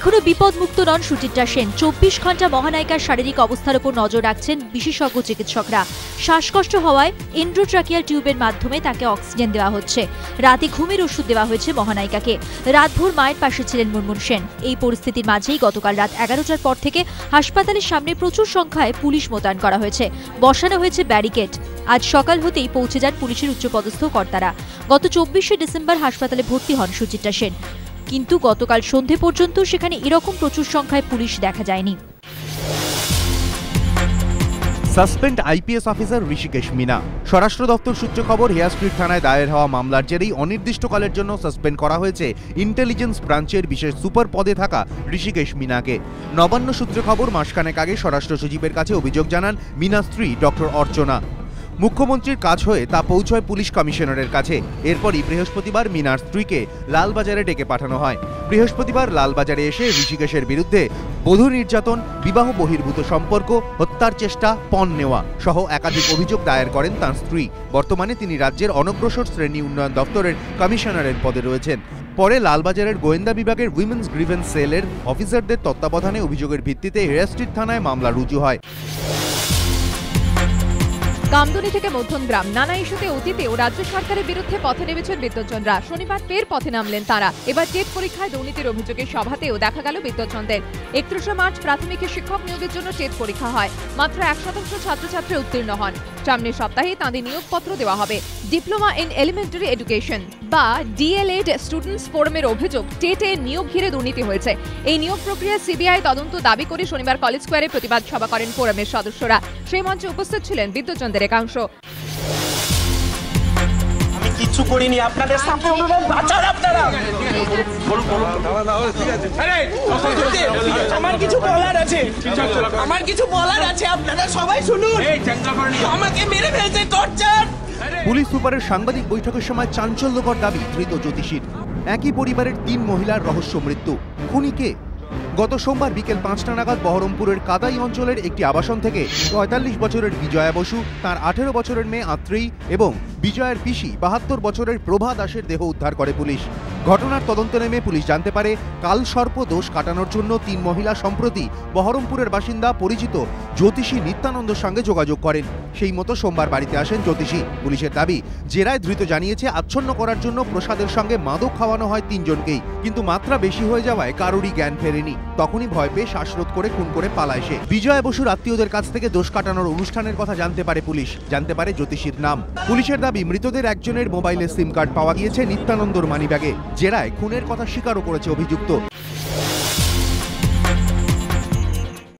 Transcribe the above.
এখনো বিপদমুক্ত নন সুচিত্রা সেন। 24 ঘন্টা মহানায়িকার শারীরিক অবস্থার উপর নজর রাখছেন বিশেষজ্ঞ চিকিৎসকরা। শ্বাসকষ্ট হওয়ায় এন্ড্রোট্রাকিয়াল টিউবের মাধ্যমে তাকে অক্সিজেন দেওয়া হচ্ছে। রাতে ঘুমের ওষুধ দেওয়া হয়েছে মহানায়িকাকে। রাতভর মায়ের পাশে ছিলেন মুনমুন সেন। এই পরিস্থিতির মাঝেই গতকাল রাত 11টার পর থেকে হাসপাতালের সামনে প্রচুর সংখ্যায় পুলিশ মোতায়েন করা হয়েছে। বসানো হয়েছে ব্যারিকেড। আজ সকাল হতেই পৌঁছে যান পুলিশের উচ্চপদস্থ কর্তারা। গত 24শে ডিসেম্বর হাসপাতালে ভর্তি হন সুচিত্রা সেন, কিন্তু গতকাল সন্ধে পর্যন্ত সেখানে এরকম প্রচুর সংখ্যায় পুলিশ দেখা যায়নি। Suspend IPS officer Rishikesh Meena. স্বরাষ্ট্র দপ্তর সূত্রে খবর, হেয়ার স্ট্রিট থানায় দায়ের হওয়া মামলার জেরেই অনির্দিষ্টকালের জন্য সাসপেন্ড করা হয়েছে ইন্টেলিজেন্স ব্রাঞ্চের বিশেষ সুপার পদে থাকা ঋষিকেশ মিনাকে। নবান্ন সূত্রে খবর, মাসখানেক আগে স্বরাষ্ট্র সচিবের কাছে অভিযোগ জানান মিনার স্ত্রী ডক্টর অর্চনা। মুখ্যমন্ত্রীর কাজ হয়ে তা পৌঁছয় পুলিশ কমিশনারের কাছে। এরপরই বৃহস্পতিবার মিনার স্ত্রীকে লালবাজারে ডেকে পাঠানো হয়। বৃহস্পতিবার লালবাজারে এসে ঋষিকেশের বিরুদ্ধে বধূ নির্যাতন, বিবাহ বহির্ভূত সম্পর্ক, হত্যার চেষ্টা, পণ নেওয়া সহ একাধিক অভিযোগ দায়ের করেন তাঁর স্ত্রী। বর্তমানে তিনি রাজ্যের অনগ্রসর শ্রেণী উন্নয়ন দপ্তরের কমিশনারের পদে রয়েছেন। পরে লালবাজারের গোয়েন্দা বিভাগের উইমেন্স গ্রিভেন্স সেলের অফিসারদের তত্ত্বাবধানে অভিযোগের ভিত্তিতে হেয়ার স্ট্রিট থানায় মামলা রুজু হয়। কামদুনি থেকে মধ্যমগ্রাম, নানা ইস্যুতে অতীতেও রাজ্য সরকারের বিরুদ্ধে পথে নেমেছেন বিদ্যুৎচন্দ্রা। শনিবার ফের পথে নামলেন তারা। এবার টেট পরীক্ষায় দুর্নীতির অভিযোগের সভাতেও দেখা গেল বিদ্যুৎচন্দ্রের। 31শে মার্চ প্রাথমিকের শিক্ষক নিয়োগের জন্য টেট পরীক্ষা হয়। মাত্র 1% ছাত্রছাত্রী উত্তীর্ণ হন। সামনের সপ্তাহে তাঁদের নিয়োগপত্র দেওয়া হবে। ডিপ্লোমা ইন এলিমেন্টারি এডুকেশন বা ডিএলএড স্টুডেন্টস ফোরামের অভিযোগ, টেটে নিয়োগ ঘিরে দুর্নীতি হয়েছে। এই নিয়োগ প্রক্রিয়া সিবিআই তদন্ত দাবি করে শনিবার কলেজ স্কোয়ারে প্রতিবাদ সভা করেন ফোরামের সদস্যরা। সেই মঞ্চে উপস্থিত ছিলেন বিদ্যুৎচন্দ্রের একাংশ। আমি কিছু করিনি, আপনাদের সাথে অনুরোধ, বাঁচান আপনারা। আমার কিছু বলার আছে, আমার কিছু বলার আছে, আপনারা সবাই শুনুন। আমাকে মেরে ফেলছে, টর্চার। পুলিশ সুপারের সাংবাদিক বৈঠকের সময় চাঞ্চল্যকর দাবি ধৃত জ্যোতিষীর। একই পরিবারের 3 মহিলার রহস্য মৃত্যু। খুনি কে? গত সোমবার বিকেল 5টা নাগাদ বহরমপুরের কাদাই অঞ্চলের একটি আবাসন থেকে 45 বছরের বিজয়া বসু, তাঁর 18 বছরের মেয়ে আত্রেয়ী এবং বিজয়ের পিসি 72 বছরের প্রভা দাসের দেহ উদ্ধার করে পুলিশ। ঘটনার তদন্ত নেমে পুলিশ জানতে পারে, কালসর্প দোষ কাটানোর জন্য 3 মহিলা সম্প্রতি বহরমপুরের বাসিন্দা পরিচিত জ্যোতিষী নিত্যানন্দর সঙ্গে যোগাযোগ করেন। সেই মতো সোমবার বাড়িতে আসেন জ্যোতিষী। পুলিশের দাবি, জেরায় ধৃত জানিয়েছে আচ্ছন্ন করার জন্য প্রসাদের সঙ্গে মাদক খাওয়ানো হয় 3 জনকেই, কিন্তু মাত্রা বেশি হয়ে যাওয়ায় কারোরই জ্ঞান ফেরেনি। তখনই ভয় পেয়ে শ্বাসরোধ করে খুন করে পালায় সে। বিজয়া বসুর আত্মীয়দের কাছ থেকে দোষ কাটানোর অনুষ্ঠানের কথা জানতে পারে পুলিশ। জানতে পারে জ্যোতিষীর নাম। পুলিশের দাবি, মৃতদের একজনের মোবাইলে সিম কার্ড পাওয়া গিয়েছে নিত্যানন্দর মানিব্যাগে। জেরায় খুনের কথা স্বীকারও করেছে অভিযুক্ত।